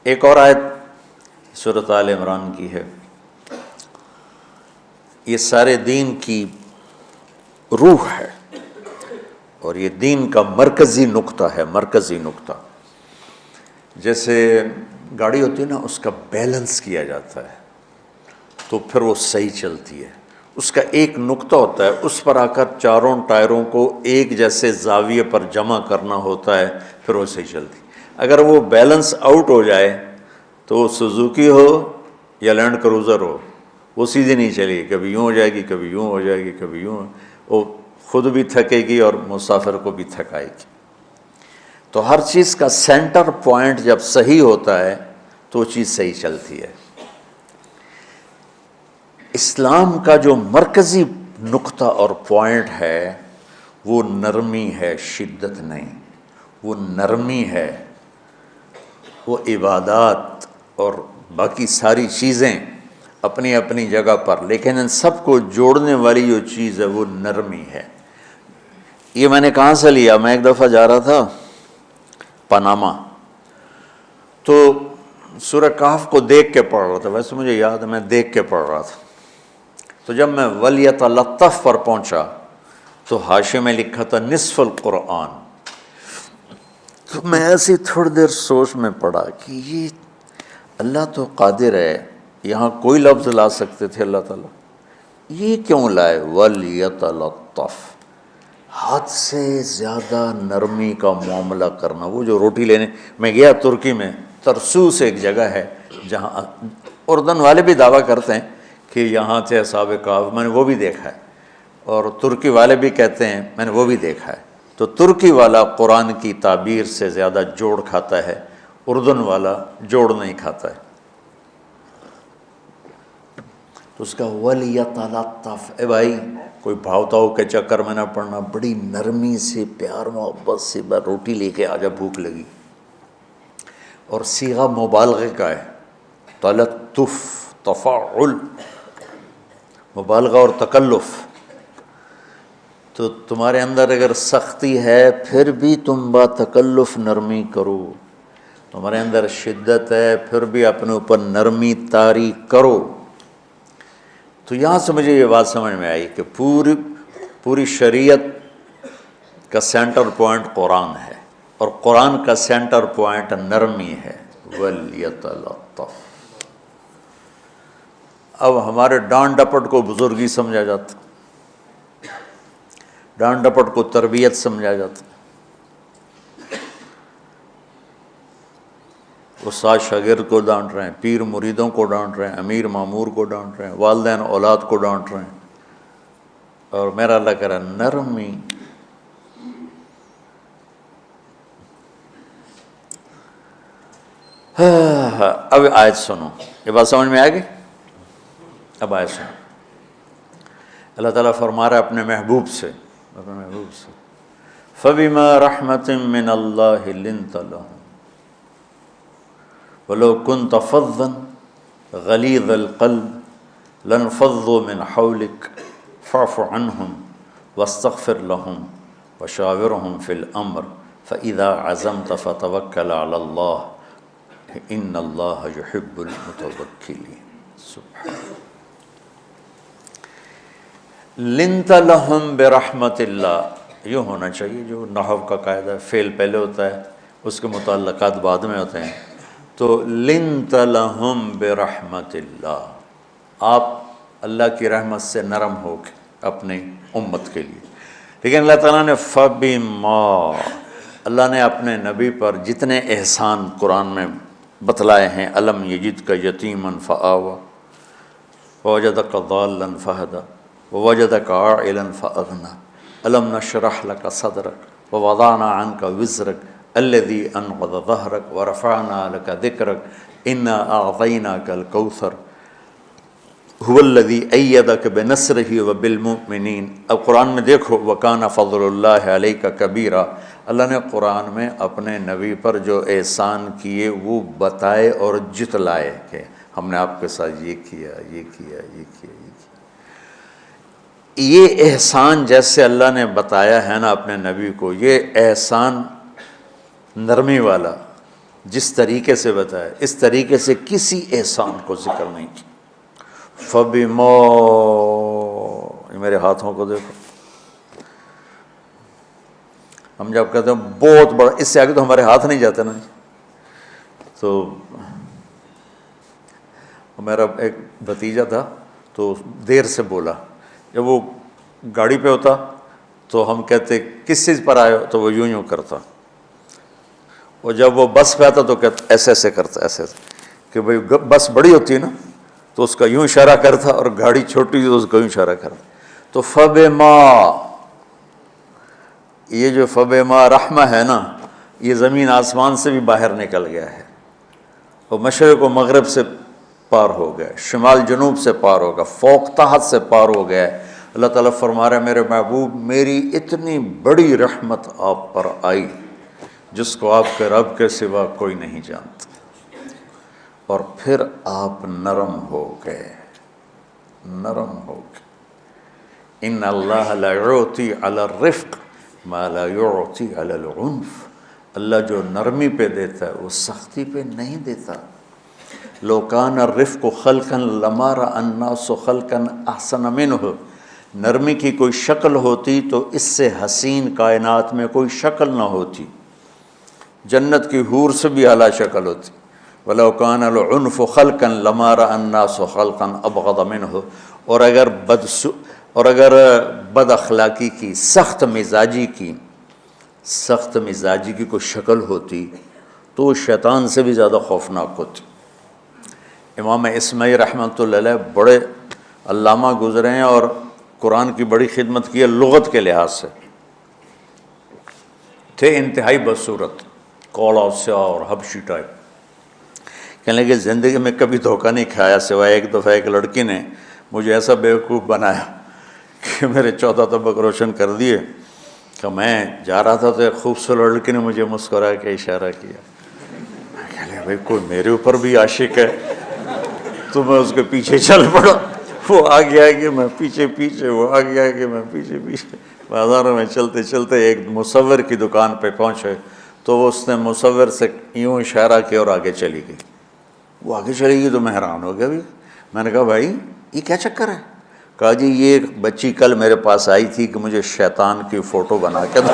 ایک اور آیت سورۃ آل عمران کی ہے، یہ سارے دین کی روح ہے اور یہ دین کا مرکزی نقطہ ہے، مرکزی نقطہ۔ جیسے گاڑی ہوتی ہے نا، اس کا بیلنس کیا جاتا ہے تو پھر وہ صحیح چلتی ہے۔ اس کا ایک نقطہ ہوتا ہے، اس پر آ کر چاروں ٹائروں کو ایک جیسے زاویے پر جمع کرنا ہوتا ہے، پھر وہ صحیح چلتی۔ اگر وہ بیلنس آؤٹ ہو جائے تو سوزوکی ہو یا لینڈ کروزر ہو، وہ سیدھی نہیں چلے گی، کبھی یوں ہو جائے گی، کبھی یوں ہو جائے گی، کبھی یوں، وہ خود بھی تھکے گی اور مسافر کو بھی تھکائے گی۔ تو ہر چیز کا سینٹر پوائنٹ جب صحیح ہوتا ہے تو وہ چیز صحیح چلتی ہے۔ اسلام کا جو مرکزی نقطہ اور پوائنٹ ہے وہ نرمی ہے، شدت نہیں، وہ نرمی ہے۔ وہ عبادات اور باقی ساری چیزیں اپنی اپنی جگہ پر، لیکن ان سب کو جوڑنے والی جو چیز ہے وہ نرمی ہے۔ یہ میں نے کہاں سے لیا؟ میں ایک دفعہ جا رہا تھا پاناما، تو سورہ کہف کو دیکھ کے پڑھ رہا تھا، ویسے مجھے یاد ہے میں دیکھ کے پڑھ رہا تھا۔ تو جب میں وَلْيَتَلَطَّفْ پر پہنچا تو حاشیے میں لکھا تھا نصف القرآن۔ تو میں ایسی تھوڑی دیر سوچ میں پڑا کہ یہ اللہ تو قادر ہے، یہاں کوئی لفظ لا سکتے تھے اللہ تعالیٰ، یہ کیوں لائے وَلْيَتَلَطَّفْ؟ حد سے زیادہ نرمی کا معاملہ کرنا۔ وہ جو روٹی لینے میں گیا ترکی میں، ترسوس ایک جگہ ہے جہاں اردن والے بھی دعویٰ کرتے ہیں کہ یہاں سے اصحاب کہف، میں نے وہ بھی دیکھا ہے، اور ترکی والے بھی کہتے ہیں میں نے وہ بھی دیکھا ہے۔ تو ترکی والا قرآن کی تعبیر سے زیادہ جوڑ کھاتا ہے، اردن والا جوڑ نہیں کھاتا ہے۔ تو اس کا وَلْيَتَلَطَّفْ، اے بھائی کوئی بھاؤتاؤ کے چکر میں نہ پڑنا، بڑی نرمی سے، پیار محبت سے، بس روٹی لے کے آجا، بھوک لگی۔ اور صیغہ مبالغے کا ہے، تلطف، تفاعل، مبالغہ اور تکلف۔ تو تمہارے اندر اگر سختی ہے پھر بھی تم با تکلف نرمی کرو، تمہارے اندر شدت ہے پھر بھی اپنے اوپر نرمی طاری کرو۔ تو یہاں سے مجھے یہ بات سمجھ میں آئی کہ پوری شریعت کا سینٹر پوائنٹ قرآن ہے، اور قرآن کا سینٹر پوائنٹ نرمی ہے، وَلْيَتَلَطَّفْ۔ اب ہمارے ڈانٹ ڈپٹ کو بزرگی سمجھا جاتا، ڈانٹ ڈپٹ کو تربیت سمجھا جاتا، استاد شاگرد کو ڈانٹ رہے ہیں، پیر مریدوں کو ڈانٹ رہے ہیں، امیر مامور کو ڈانٹ رہے ہیں، والدین اولاد کو ڈانٹ رہے ہیں، اور میرا اللہ کہہ رہا ہے نرمی۔ اب آیت سنو، یہ بات سمجھ میں آ گئی؟ اب آیت سنو، اللہ تعالیٰ فرما رہا ہے اپنے محبوب سے، فَبِمَا رَحْمَةٍ مِّنَ اللَّهِ لِنْتَ لَهُمْ وَلَوْ كُنْتَ فَظًّا غَلِيظَ الْقَلْبِ لَانفَضُّوا مِنْ حَوْلِكَ فَاعْفُ عَنْهُمْ وَاسْتَغْفِرْ لَهُمْ وَشَاوِرْهُمْ فِي الْأَمْرِ فَإِذَا عَزَمْتَ فَتَوَكَّلْ عَلَى اللَّهِ إِنَّ اللَّهَ يُحِبُّ الْمُتَوَكِّلِينَ۔ سبحان لنت لہم برحمت اللہ، یہ ہونا چاہیے جو نحو کا قاعدہ ہے، فعل پہلے ہوتا ہے اس کے متعلقات بعد میں ہوتے ہیں۔ تو لنت لہم برحمت اللہ، آپ اللہ کی رحمت سے نرم ہو کے اپنی امت کے لیے۔ لیکن اللہ تعالیٰ نے فبما، اللہ نے اپنے نبی پر جتنے احسان قرآن میں بتلائے ہیں، الم یجدک یتیما فآویٰ ووجدک ضالا فہدیٰ ووجدک عائلا فأغنیٰ الم نشرح لک صدرک ووضعنا عنک وزرک الذی انقض ظہرک ورفعنا لک ذکرک انا اعطیناک الکوثر هو الذی ایدک بنصرہ وبالمؤمنین۔ اب قرآن میں دیکھو وکان فضل اللہ علیک کبیرا، اللہ نے قرآن میں اپنے نبی پر جو احسان کیے وہ بتائے اور جتلائے کہ ہم نے آپ کے ساتھ یہ کیا، یہ کیا، یہ کیا، یہ کیا۔ یہ احسان جیسے اللہ نے بتایا ہے نا اپنے نبی کو، یہ احسان نرمی والا، جس طریقے سے بتایا اس طریقے سے کسی احسان کو ذکر نہیں کیا۔ فَبِمَا، یہ میرے ہاتھوں کو دیکھو، ہم جب کہتے ہیں بہت بڑا، اس سے آگے تو ہمارے ہاتھ نہیں جاتے نا۔ تو میرا ایک بھتیجا تھا تو دیر سے بولا، جب وہ گاڑی پہ ہوتا تو ہم کہتے کس چیز پر آئے ہو، تو وہ یوں کرتا، اور جب وہ بس پہ آتا تو کہتا ایسے ایسے کرتا، ایسے کہ بھئی بس بڑی ہوتی ہے نا تو اس کا یوں اشارہ کرتا، اور گاڑی چھوٹی تو اس کا یوں اشارہ کرتا۔ تو فَبِمَا، یہ جو فَبِمَا رحمہ ہے نا، یہ زمین آسمان سے بھی باہر نکل گیا ہے، اور مشرق و مغرب سے پار ہو گیا، شمال جنوب سے پار ہوگا، فوق تحت سے پار ہو گیا ہے۔ اللہ تعالیٰ فرما رہا ہے میرے محبوب میری اتنی بڑی رحمت آپ پر آئی جس کو آپ کے رب کے سوا کوئی نہیں جانتا، اور پھر آپ نرم ہو گئے، نرم ہو گئے۔ ان اللہ لا یعطی علی الرفق ما لا یعطی علی العنف، اللہ جو نرمی پہ دیتا ہے وہ سختی پہ نہیں دیتا۔ لو کان الرفق خلقا لما رأى الناس خلقا احسن منہ، نرمی کی کوئی شکل ہوتی تو اس سے حسین کائنات میں کوئی شکل نہ ہوتی، جنت کی حور سے بھی اعلیٰ شکل ہوتی۔ وَلَوْ كَانَ الْعُنْفُ خَلْقًا لَمَا رَأَى النَّاسُ خَلْقًا أَبْغَضَ مِنْهُ، اور اگر بد اخلاقی کی، سخت مزاجی کی کوئی شکل ہوتی تو وہ شیطان سے بھی زیادہ خوفناک ہوتی۔ امام اسماعیل رحمۃ اللہ علیہ بڑے علامہ گزرے ہیں اور قرآن کی بڑی خدمت کی ہے لغت کے لحاظ سے، تھے انتہائی بدصورت، کوڑا سیاہ اور حبشی ٹائپ۔ کہنے لگے زندگی میں کبھی دھوکہ نہیں کھایا سوائے ایک دفعہ ایک لڑکی نے مجھے ایسا بیوقوف بنایا کہ میرے 14 طبق روشن کر دیے کہ میں جا رہا تھا تو ایک خوبصورت لڑکی نے مجھے مسکرا کے اشارہ کیا، میں کہہ لیا بھائی کوئی میرے اوپر بھی عاشق ہے، تو میں اس کے پیچھے چل پڑا، وہ آگے آگے میں پیچھے پیچھے، وہ آگے آگے میں پیچھے پیچھے، بازاروں میں چلتے چلتے ایک مصور کی دکان پہ پہنچے تو اس نے مصور سے یوں اشارہ کیا اور آگے چلی گئی۔ وہ آگے چلی گئی تو میں حیران ہو گیا بھی، میں نے کہا بھائی یہ کیا چکر ہے؟ کہا جی یہ ایک بچی کل میرے پاس آئی تھی کہ مجھے شیطان کی فوٹو بنا کے دو۔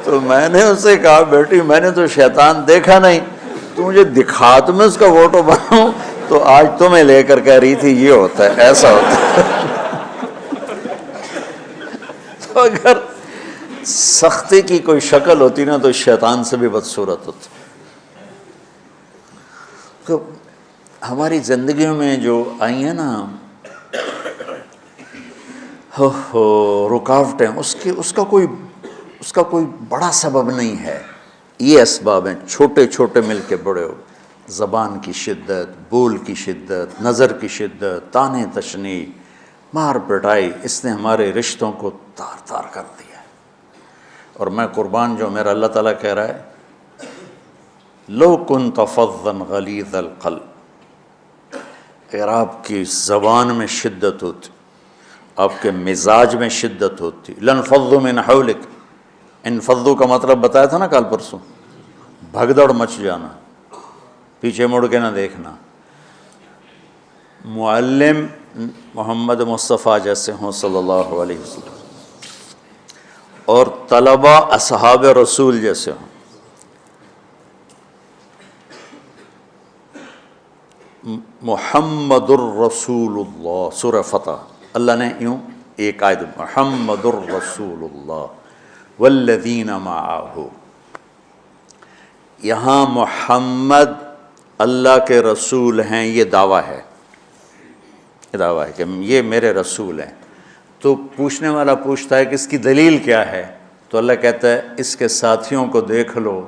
تو میں نے اس سے کہا بیٹی میں نے تو شیطان دیکھا نہیں، تو مجھے دکھا تو میں اس کا فوٹو بناؤں، تو آج تمہیں لے کر کہہ رہی تھی یہ ہوتا ہے ایسا ہوتا ہے۔ تو اگر سختی کی کوئی شکل ہوتی نا تو شیطان سے بھی بدصورت ہوتی۔ تو ہماری زندگیوں میں جو آئی ہیں نا رکاوٹیں، اس کا کوئی بڑا سبب نہیں ہے، یہ اسباب ہیں چھوٹے چھوٹے مل کے بڑے ہو، زبان کی شدت، بول کی شدت، نظر کی شدت، طعنے تشنیع، مار پٹائی، اس نے ہمارے رشتوں کو تار تار کر دیا ہے۔ اور میں قربان جو میرا اللہ تعالیٰ کہہ رہا ہے لو کنت فظا غلیظ القلب، اگر آپ کی زبان میں شدت ہوتی، آپ کے مزاج میں شدت ہوتی، لانفضوا من حولک، انفضوا کا مطلب بتایا تھا نا کل پرسوں، بھگدڑ مچ جانا، پیچھے مڑ کے نہ دیکھنا۔ معلم محمد مصطفیٰ جیسے ہوں صلی اللہ علیہ وسلم، اور طلبہ اصحاب رسول جیسے ہوں، محمد الرسول اللہ، سورہ فتح اللہ نے یوں ایک آیت محمد الرسول اللہ والذین معہ، یہاں محمد اللہ کے رسول ہیں، یہ دعویٰ ہے، یہ دعویٰ ہے کہ یہ میرے رسول ہیں۔ تو پوچھنے والا پوچھتا ہے کہ اس کی دلیل کیا ہے، تو اللہ کہتا ہے اس کے ساتھیوں کو دیکھ لو،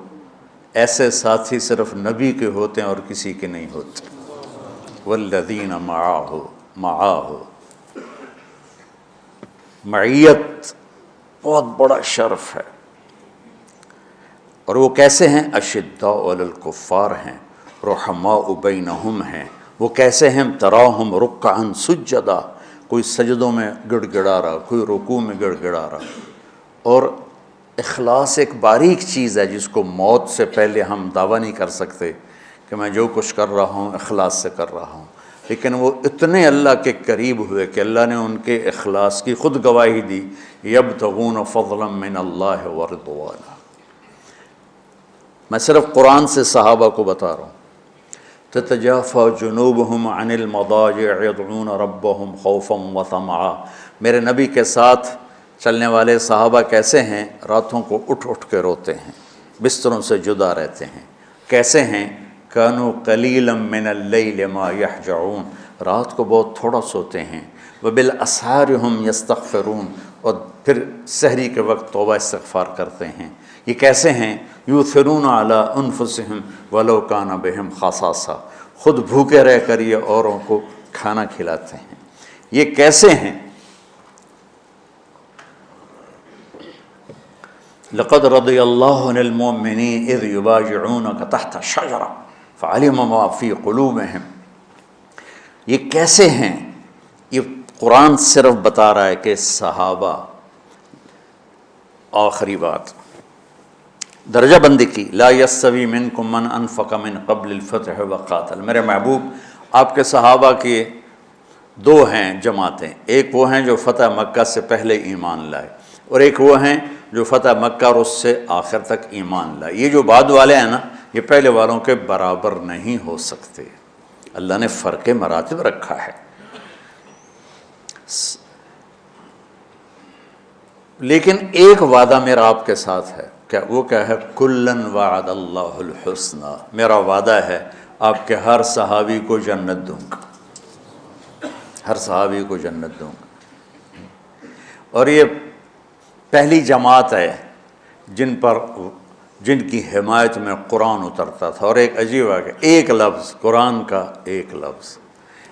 ایسے ساتھی صرف نبی کے ہوتے ہیں اور کسی کے نہیں ہوتے۔ والذین معہ، معیت بہت بڑا شرف ہے، اور وہ کیسے ہیں؟ اشداء علی الکفار ہیں، رحماء بینہم ہیں، وہ کیسے ہیں؟ تراہم رکعا سجدا، کوئی سجدوں میں گڑ گڑا رہا، کوئی رکوع میں گڑ گڑا رہا، اور اخلاص ایک باریک چیز ہے جس کو موت سے پہلے ہم دعویٰ نہیں کر سکتے کہ میں جو کچھ کر رہا ہوں اخلاص سے کر رہا ہوں، لیکن وہ اتنے اللہ کے قریب ہوئے کہ اللہ نے ان کے اخلاص کی خود گواہی دی، یبتغون فضلا من اللہ ورضوانا۔ میں صرف قرآن سے صحابہ کو بتا رہا ہوں، تتجافى جنوبهم عن المضاجع يدعون ربهم خوفا وطمعا۔ میرے نبی کے ساتھ چلنے والے صحابہ کیسے ہیں؟ راتوں کو اٹھ اٹھ کے روتے ہیں، بستروں سے جدا رہتے ہیں۔ کیسے ہیں؟ كانوا قليلا من الليل ما يهجعون، رات کو بہت تھوڑا سوتے ہیں۔ وبالاسحار هم يستغفرون، اور پھر سحری کے وقت توبہ استغفار کرتے ہیں۔ یہ کیسے ہیں؟ یؤثرون علی انفسہم ولو کان بہم خصاصہ، خود بھوکے رہ کر یہ اوروں کو کھانا کھلاتے ہیں۔ یہ کیسے ہیں؟ لقد رضی اللہ عن المؤمنین اذ یبایعونک تحت الشجرہ فعلم ما فی قلوبہم۔ یہ کیسے ہیں؟ یہ قرآن صرف بتا رہا ہے کہ صحابہ، آخری بات درجہ بندی کی، لا یستوی منکم من انفق من قبل الفتح وقاتل۔ میرے محبوب، آپ کے صحابہ کے دو ہیں جماعتیں، ایک وہ ہیں جو فتح مکہ سے پہلے ایمان لائے، اور ایک وہ ہیں جو فتح مکہ اور اس سے آخر تک ایمان لائے۔ یہ جو بعد والے ہیں نا، یہ پہلے والوں کے برابر نہیں ہو سکتے، اللہ نے فرق مراتب رکھا ہے۔ لیکن ایک وعدہ میرا آپ کے ساتھ ہے، کیا وہ کیا ہے؟ کلن وعد اللہ الحسنہ، میرا وعدہ ہے آپ کے ہر صحابی کو جنت دوں گا، ہر صحابی کو جنت دوں گا۔ اور یہ پہلی جماعت ہے جن کی حمایت میں قرآن اترتا تھا۔ اور ایک عجیب ہے کہ ایک لفظ قرآن کا، ایک لفظ،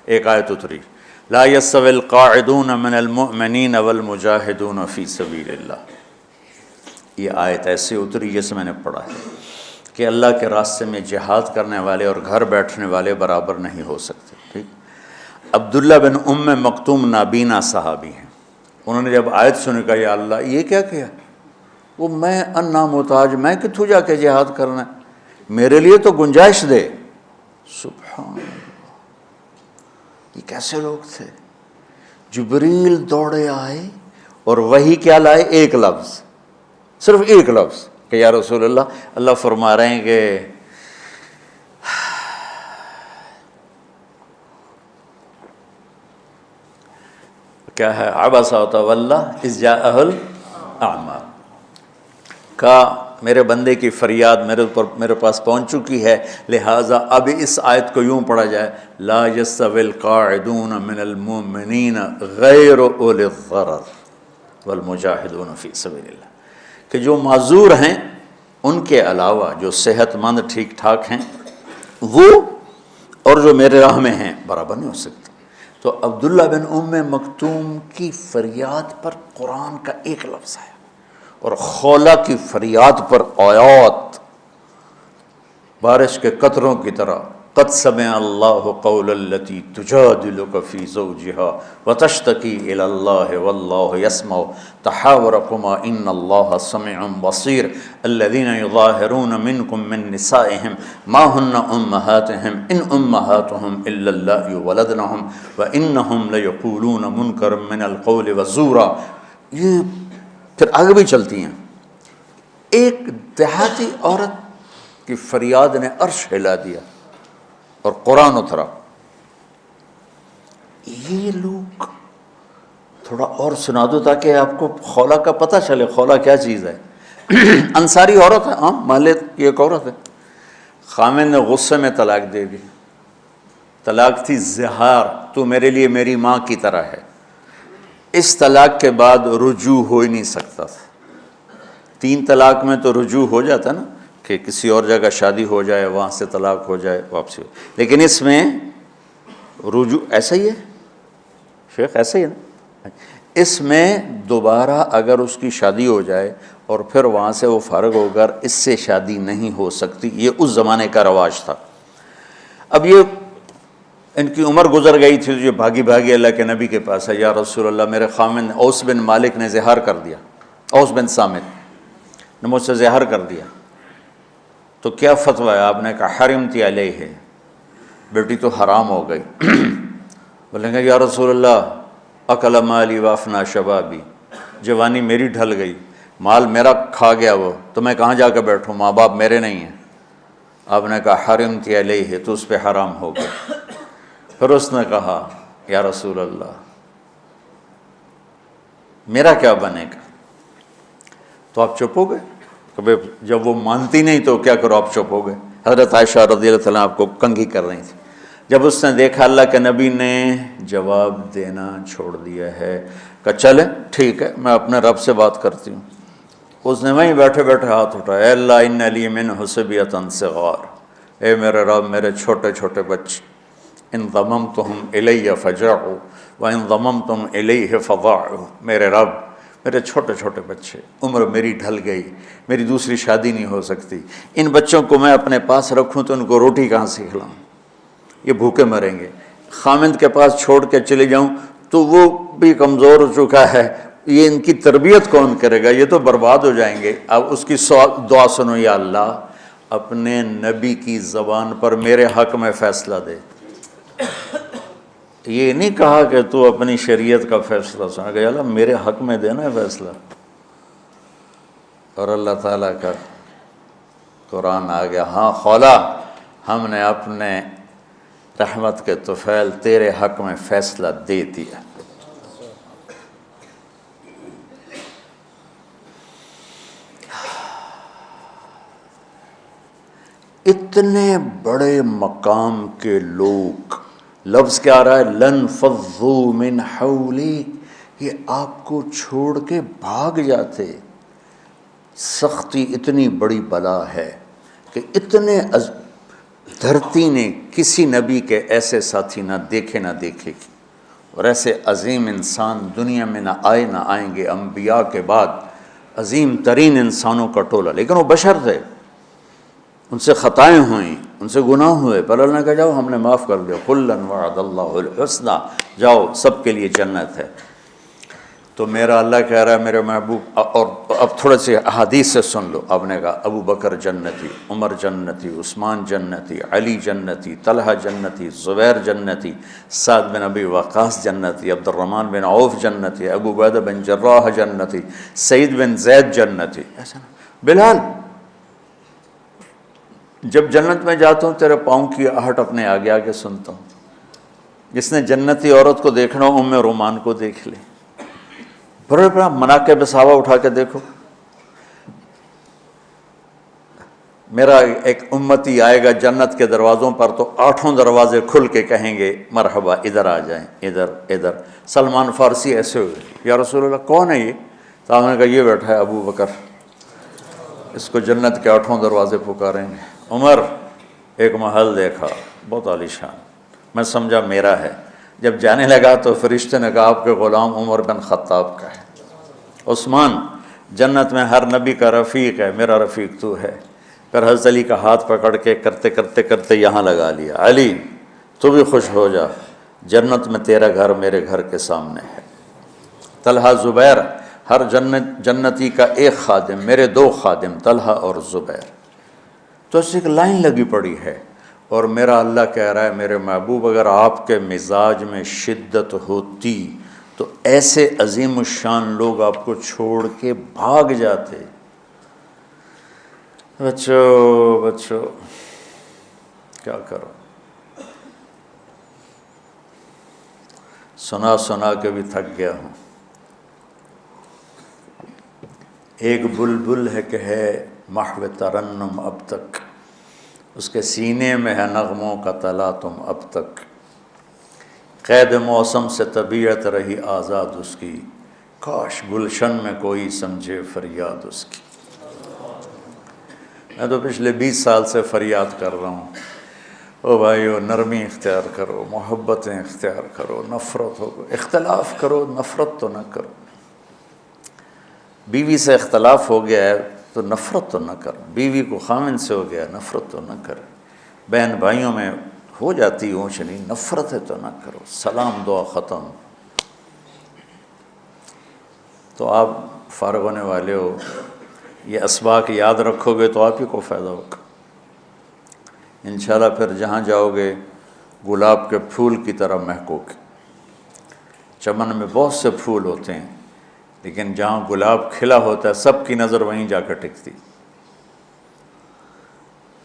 ایک آیت اتری، لا یستوی القاعدون من المؤمنین والمجاہدون فی سبیل اللہ۔ یہ آیت ایسے اتری جیسے میں نے پڑھا ہے کہ اللہ کے راستے میں جہاد کرنے والے اور گھر بیٹھنے والے برابر نہیں ہو سکتے۔ ٹھیک، عبداللہ بن ام مکتوم نابینا صحابی ہیں، انہوں نے جب آیت سنی کہا یا اللہ یہ کیا کیا؟ وہ میں انا محتاج، میں کتوں جا کے جہاد کرنا ہے، میرے لیے تو گنجائش دے۔ سبحان اللہ، یہ کیسے لوگ تھے؟ جبریل دوڑے آئے اور وہی کیا لائے؟ ایک لفظ، صرف ایک لفظ کہ یا رسول اللہ، اللہ فرما رہے ہیں کہ کیا ہے؟ عبس وتولی اذ جاءہ الاعمی، کا میرے بندے کی فریاد میرے پاس پہنچ چکی ہے، لہٰذا اب اس آیت کو یوں پڑھا جائے، لا یستوی القاعدون من المؤمنین غیر اولی الضرر والمجاہدون فی سبیل اللہ، کہ جو معذور ہیں ان کے علاوہ جو صحت مند ٹھیک ٹھاک ہیں وہ، اور جو میرے راہ میں ہیں، برابر نہیں ہو سکتے۔ تو عبداللہ بن ام مکتوم کی فریاد پر قرآن کا ایک لفظ ہے، اور خولہ کی فریاد پر آیات بارش کے قطروں کی طرح، قد سمع اللہ قول التی تجادلک فی زوجها وتشتکی الی اللہ واللہ یسمع تحاورکما ان اللہ سمیع بصیر الذین یظاہرون منکم من نسائہم ما ہن امہاتہم ان امہاتہم الا اللہ ولدنہم وانہم لیقولون منکرا من القول وزورا۔ یہ پھر آگے بھی چلتی ہیں۔ ایک دیہاتی عورت کی فریاد نے عرش ہلا دیا اور قرآن اترا۔ یہ لوگ تھوڑا اور سنا دو تاکہ آپ کو خولہ کا پتہ چلے، خولہ کیا چیز ہے۔ انصاری عورت ہے، ہاں محلے کی ایک عورت ہے، خامن نے غصے میں طلاق دے دی، طلاق تھی زہار، تو میرے لیے میری ماں کی طرح ہے۔ اس طلاق کے بعد رجوع ہو ہی نہیں سکتا تھا۔ 3 طلاق میں تو رجوع ہو جاتا نا، کہ کسی اور جگہ شادی ہو جائے، وہاں سے طلاق ہو جائے، واپسی ہو، لیکن اس میں رجوع ایسا ہی ہے شیخ، ایسا ہی ہے نا، اس میں دوبارہ اگر اس کی شادی ہو جائے اور پھر وہاں سے وہ فارغ ہو کر اس سے شادی نہیں ہو سکتی، یہ اس زمانے کا رواج تھا۔ اب یہ ان کی عمر گزر گئی تھی، جو بھاگی بھاگی اللہ کے نبی کے پاس ہے، یا رسول اللہ میرے خامن اوس بن مالک نے زہار کر دیا، اوس بن صامت نے مجھ سے زہر کر دیا، تو کیا فتویٰ ہے؟ آپ نے کہا حرمتی علیہ، بیٹی تو حرام ہو گئی۔ بولیں گے یا رسول اللہ اکل مالی وافنا شبابی، جوانی میری ڈھل گئی، مال میرا کھا گیا وہ، تو میں کہاں جا کے بیٹھوں، ماں باپ میرے نہیں ہیں۔ آپ نے کہا حرمتی علیہ، تو اس پہ حرام ہو گیا۔ پھر اس نے کہا یا رسول اللہ میرا کیا بنے گا؟ تو آپ چپ ہو گئے کہ بھئی جب وہ مانتی نہیں تو کیا کرو، آپ چپ ہو گئے۔ حضرت عائشہ رضی اللہ عنہا آپ کو کنگھی کر رہی تھی۔ جب اس نے دیکھا اللہ کے نبی نے جواب دینا چھوڑ دیا ہے، کہ چلے ٹھیک ہے میں اپنے رب سے بات کرتی ہوں، اس نے وہیں بیٹھے بیٹھے ہاتھ اٹھایا، اے اللہ ان لی منہ صبیۃ صغار، اے میرے رب میرے چھوٹے چھوٹے بچے، ان ضممتہم الی فجعوا وان ضممتم الیہ فضاعوا، میرے رب میرے چھوٹے چھوٹے بچے، عمر میری ڈھل گئی، میری دوسری شادی نہیں ہو سکتی، ان بچوں کو میں اپنے پاس رکھوں تو ان کو روٹی کہاں سے کھلاؤں، یہ بھوکے مریں گے، خامند کے پاس چھوڑ کے چلے جاؤں تو وہ بھی کمزور ہو چکا ہے، یہ ان کی تربیت کون کرے گا، یہ تو برباد ہو جائیں گے۔ اب اس کی دعا سنو، یا اللہ اپنے نبی کی زبان پر میرے حق میں فیصلہ دے۔ یہ نہیں کہا کہ تو اپنی شریعت کا فیصلہ سنا، کہ اللہ میرے حق میں دینا ہے فیصلہ۔ اور اللہ تعالیٰ کا قرآن آ گیا، ہاں خولا ہم نے اپنے رحمت کے طفیل تیرے حق میں فیصلہ دے دیا۔ اتنے بڑے مقام کے لوگ، لفظ کیا آ رہا ہے، لن فضوا من حولی، یہ آپ کو چھوڑ کے بھاگ جاتے۔ سختی اتنی بڑی بلا ہے کہ اتنے دھرتی نے کسی نبی کے ایسے ساتھی نہ دیکھے گی، اور ایسے عظیم انسان دنیا میں نہ آئیں گے، انبیاء کے بعد عظیم ترین انسانوں کا ٹولہ، لیکن وہ بشر تھے، ان سے خطائیں ہوئیں، ان سے گناہ ہوئے، پر اللہ نے کہا جاؤ ہم نے معاف کر دیا، کلا وعد اللہ الحسنی، جاؤ سب کے لیے جنت ہے۔ تو میرا اللہ کہہ رہا ہے میرے محبوب، اور اب تھوڑے سے احادیث سے سن لو۔ آپ نے کہا ابو بکر جنتی، عمر جنتی، عثمان جنتی، علی جنتی، طلحہ جنتی، زبیر جنتی، سعد بن ابی وقاص جنتی، عبد الرحمن بن عوف جنتی، ابو عبیدہ بن جراح جنتی، سعید بن زید جنتی، ایسا بلال جب جنت میں جاتا ہوں تیرے پاؤں کی آہٹ اپنے آگے آگے سنتا ہوں۔ جس نے جنتی عورت کو دیکھنا ہو ام رومان کو دیکھ لے، بڑے بڑا مناقب صحابہ اٹھا کے دیکھو۔ میرا ایک امتی آئے گا جنت کے دروازوں پر تو 8 دروازے کھل کے کہیں گے مرحبا ادھر آ جائیں، ادھر ادھر۔ سلمان فارسی ایسے ہوئے، یا رسول اللہ کون ہے یہ؟ تو آپ نے کہا یہ بیٹھا ہے ابو بکر، اس کو جنت کے 8 دروازے پکاریں گے۔ عمر ایک محل دیکھا بہت عالیشان، میں سمجھا میرا ہے، جب جانے لگا تو فرشتے نے کہا آپ کے غلام عمر بن خطاب کا ہے۔ عثمان جنت میں ہر نبی کا رفیق ہے، میرا رفیق تو ہے۔ پھر حضرت علی کا ہاتھ پکڑ کے کرتے کرتے کرتے یہاں لگا لیا، علی تو بھی خوش ہو جا، جنت میں تیرا گھر میرے گھر کے سامنے ہے۔ طلحہ زبیر، ہر جنتی کا ایک خادم، میرے 2 خادم طلحہ اور زبیر۔ تو اس ایک لائن لگی پڑی ہے، اور میرا اللہ کہہ رہا ہے میرے محبوب اگر آپ کے مزاج میں شدت ہوتی تو ایسے عظیم الشان لوگ آپ کو چھوڑ کے بھاگ جاتے۔ بچو کیا کرو، سنا کے بھی تھک گیا ہوں۔ ایک بلبل ہے کہ ہے محو ترنم اب تک، اس کے سینے میں ہے نغموں کا تلاطم اب تک، قید موسم سے طبیعت رہی آزاد اس کی، کاش گلشن میں کوئی سمجھے فریاد اس کی۔ میں تو پچھلے 20 سال سے فریاد کر رہا ہوں، او بھائیو نرمی اختیار کرو، محبتیں اختیار کرو، نفرت ہو، اختلاف کرو، نفرت تو نہ کرو۔ بیوی سے اختلاف ہو گیا ہے تو نفرت تو نہ کرو، بیوی کو خامن سے ہو گیا نفرت تو نہ کرے، بہن بھائیوں میں ہو جاتی اونچ نہیں، نفرت ہے تو نہ کرو، سلام دعا ختم۔ تو آپ فارغ ہونے والے ہو، یہ اسباق یاد رکھو گے تو آپ ہی کو فائدہ ہوگا انشاءاللہ۔ پھر جہاں جاؤ گے گلاب کے پھول کی طرح مہکو گے۔ چمن میں بہت سے پھول ہوتے ہیں، لیکن جہاں گلاب کھلا ہوتا ہے سب کی نظر وہیں جا کر ٹکتی۔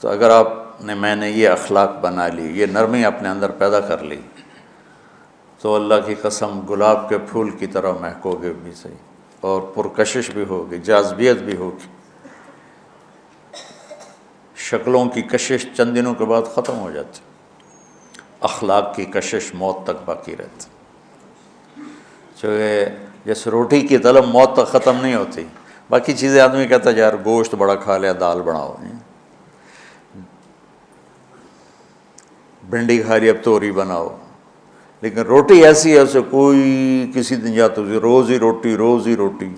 تو اگر میں نے یہ اخلاق بنا لی، یہ نرمی اپنے اندر پیدا کر لی، تو اللہ کی قسم گلاب کے پھول کی طرح مہکو گے بھی صحیح، اور پرکشش بھی ہوگی، جاذبیت بھی ہوگی۔ شکلوں کی کشش چند دنوں کے بعد ختم ہو جاتی، اخلاق کی کشش موت تک باقی رہتی۔ جیسے روٹی کی طلب موت تک ختم نہیں ہوتی، باقی چیزیں آدمی کہتا ہے یار گوشت بڑا کھا لیا، دال بناؤ، بھنڈی کھا لی اب توری بناؤ، لیکن روٹی ایسی ہے اسے کوئی کسی دن جاتا روز ہی روٹی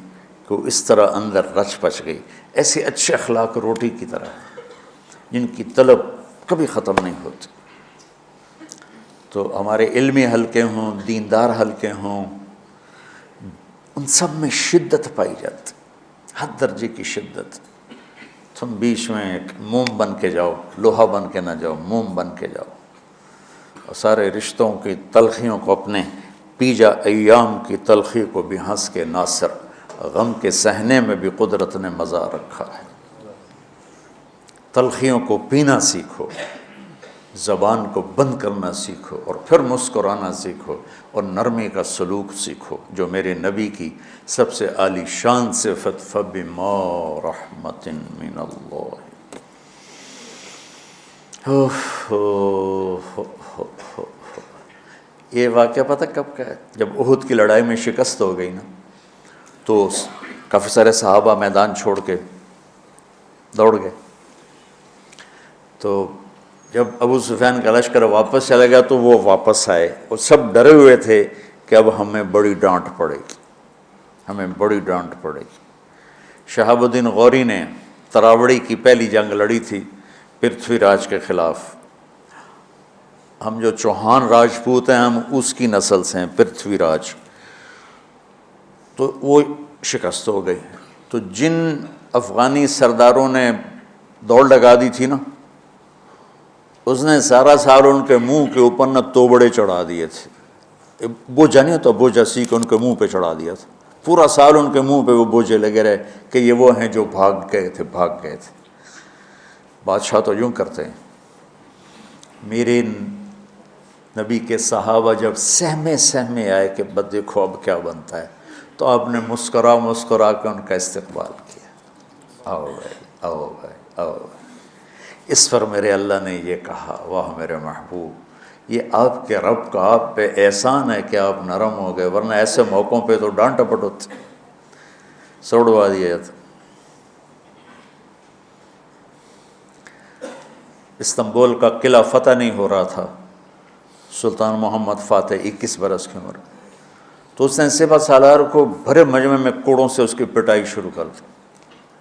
کو اس طرح اندر رچ پچ گئی۔ ایسے اچھے اخلاق روٹی کی طرح ہیں جن کی طلب کبھی ختم نہیں ہوتی۔ تو ہمارے علمی حلقے ہوں، دیندار حلقے ہوں، ان سب میں شدت پائی جاتی، ہر درجے کی شدت۔ تم بیچ میں ایک موم بن کے جاؤ، لوہا بن کے نہ جاؤ، موم بن کے جاؤ، اور سارے رشتوں کی تلخیوں کو اپنے پی جا، ایام کی تلخی کو بھی ہنس کے ناصر، غم کے سہنے میں بھی قدرت نے مزہ رکھا ہے۔ تلخیوں کو پینا سیکھو، زبان کو بند کرنا سیکھو، اور پھر مسکرانا سیکھو، اور نرمی کا سلوک سیکھو جو میرے نبی کی سب سے عالی شان صفت فَبِمَا رَحْمَةٍ مِّنَ اللَّهِ۔ یہ واقعہ پتہ کب کا ہے؟ جب احد کی لڑائی میں شکست ہو گئی نا، تو کافی سارے صحابہ میدان چھوڑ کے دوڑ گئے۔ تو جب ابو سفیان کا لشکر واپس چلا گیا تو وہ واپس آئے، اور سب ڈرے ہوئے تھے کہ اب ہمیں بڑی ڈانٹ پڑے گی، ہمیں بڑی ڈانٹ پڑے گی۔ شہاب الدین غوری نے تراوڑی کی پہلی جنگ لڑی تھی پرتھوی راج کے خلاف۔ ہم جو چوہان راجپوت ہیں ہم اس کی نسل سے ہیں، پرتھوی راج، تو وہ شکست ہو گئی۔ تو جن افغانی سرداروں نے دوڑ لگا دی تھی نا، اس نے سارا سال ان کے منہ کے اوپر نہ توبڑے چڑھا دیے تھے، بوجھا نہیں ہوتا، بوجھا سی کے ان کے منہ پہ چڑھا دیا تھا، پورا سال ان کے منہ پہ وہ بوجھے لگے رہے کہ یہ وہ ہیں جو بھاگ گئے تھے۔ بادشاہ تو یوں کرتے ہیں۔ میرے نبی کے صحابہ جب سہمے آئے کہ بس دیکھو اب کیا بنتا ہے، تو آپ نے مسکرا کے ان کا استقبال کیا، آؤ بھائی آؤ بھائی آؤ بھائی۔ اس پر میرے اللہ نے یہ کہا، واہ میرے محبوب، یہ آپ کے رب کا آپ پہ احسان ہے کہ آپ نرم ہو گئے، ورنہ ایسے موقعوں پہ تو ڈانٹ ڈپٹ ہوتی، سوڑوا دیا جاتا۔ استنبول کا قلعہ فتح نہیں ہو رہا تھا، سلطان محمد فاتح 21 برس کی عمر، تو اس نے سپہ سالار کو بھرے مجمع میں کوڑوں سے اس کی پٹائی شروع کر دی،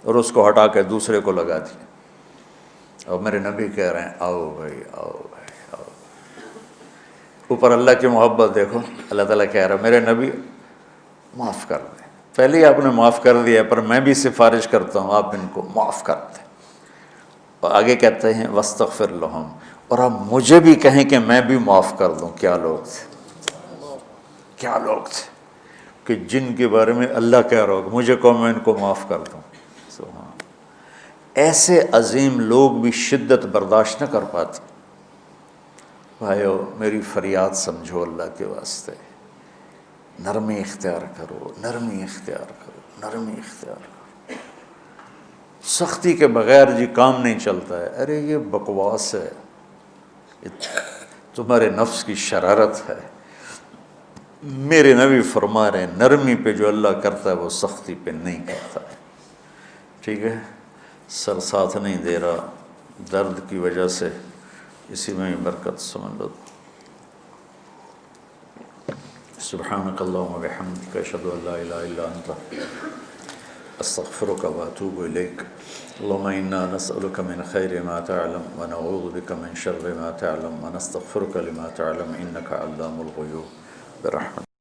اور اس کو ہٹا کے دوسرے کو لگا دیا۔ اور میرے نبی کہہ رہے ہیں آؤ بھائی آؤ بھائی آؤ۔ اوپر اللہ کی محبت دیکھو، اللہ تعالیٰ کہہ رہا ہے میرے نبی معاف کر دیں، پہلے ہی آپ نے معاف کر دیا، پر میں بھی سفارش کرتا ہوں آپ ان کو معاف کر دیں۔ اور آگے کہتے ہیں وَاسْتَغْفِرْ لَهُمْ، اور آپ مجھے بھی کہیں کہ میں بھی معاف کر دوں۔ کیا لوگ تھے، کیا لوگ تھے کہ جن کے بارے میں اللہ کہہ رہا ہوگا مجھے کہو میں ان کو معاف کر دوں۔ سبحان، ایسے عظیم لوگ بھی شدت برداشت نہ کر پاتے۔ بھائیو میری فریاد سمجھو اللہ کے واسطے، نرمی اختیار کرو، نرمی اختیار کرو، نرمی اختیار کرو۔ سختی کے بغیر جی کام نہیں چلتا ہے، ارے یہ بکواس ہے، تمہارے نفس کی شرارت ہے۔ میرے نبی فرما رہے ہیں نرمی پہ جو اللہ کرتا ہے وہ سختی پہ نہیں کرتا ہے۔ ٹھیک ہے، سر ساتھ نہیں دے رہا درد کی وجہ سے، اسی میں ہی برکت سمجھ لو۔ سبحانک اللہم و بحمدک، اشہد ان لا الہ الا انت، استغفرک و اتوب الیک۔ اللہم انا نسألک من خیر ما تعلم ونعوذ بک من شر ما تعلم ونستغفرک لما تعلم انک علام الغیوب برحمتک۔